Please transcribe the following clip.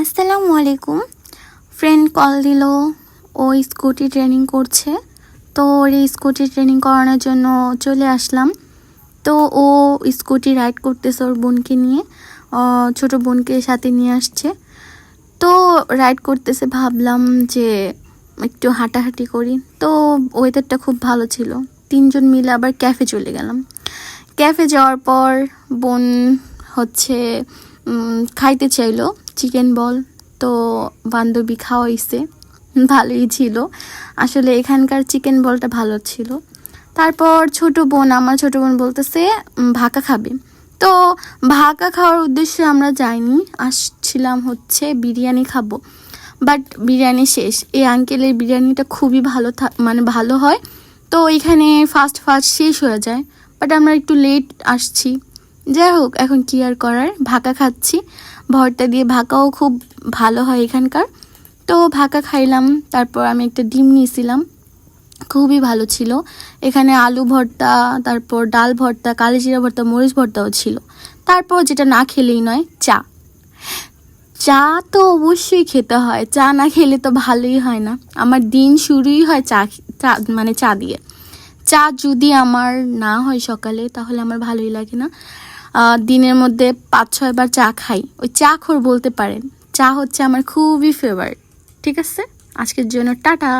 আসসালামু আলাইকুম। Friend call দিল, ও স্কুটি ট্রেনিং করছে, তো ওর স্কুটি ট্রেনিং করানোর জন্য চলে আসলাম। তো ও স্কুটি রাইড করতেছে ওর বোনকে নিয়ে, ছোট বোনকে সাথে নিয়ে আসছে। তো রাইড করতেছে, ভাবলাম যে একটু হাঁটাহাঁটি করি। তো ওয়েদারটা খুব ভালো ছিল, তিনজন মিলে আবার ক্যাফে চলে গেলাম। ক্যাফে যাওয়ার পর বোন হচ্ছে খাইতে চাইলো চিকেন বল, তো বান্ধবী খাওয়াইছে, ভালোই ছিল আসলে, এখানকার চিকেন বলটা ভালো ছিল। তারপর আমার ছোট বোন বলতেছে ভাকা খাবে, তো ভাকা খাওয়ার উদ্দেশ্যে আমরা যাইনি, আসছিলাম হচ্ছে বিরিয়ানি খাবো। বাট বিরিয়ানি শেষ। এই আঙ্কেলের বিরিয়ানিটা খুবই ভালো মানে ভালো হয়, তো এখানে ফাস্ট শেষ হয়ে যায়। বাট আমরা একটু লেট আসছি, যাই হোক এখন কি আর করার, ভাকা খাচ্ছি। ভর্তা দিয়ে ভাকাও খুব ভালো হয় এখানকার, তো ভাকা খাইলাম। তারপর আমি একটা ডিম নিয়েছিলাম, খুবই ভালো ছিল। এখানে আলু ভর্তা, তারপর ডাল ভর্তা, কালিজিরা ভর্তা, মরিচ ভর্তাও ছিল। তারপর যেটা না খেলেই নয়, চা। চা তো অবশ্যই খেতে হয়, চা না খেলে তো ভালোই হয় না। আমার দিন শুরুই হয় মানে চা দিয়ে। চা যদি আমার না হয় সকালে, তাহলে আমার ভালোই লাগে না। দিনের মধ্যে 5-6 বার চা খাই, ওই চা খোর বলতে পারেন। চা হচ্ছে আমার খুবই ফেভারিট। ঠিক আছে, আজকের জন্য টাটা।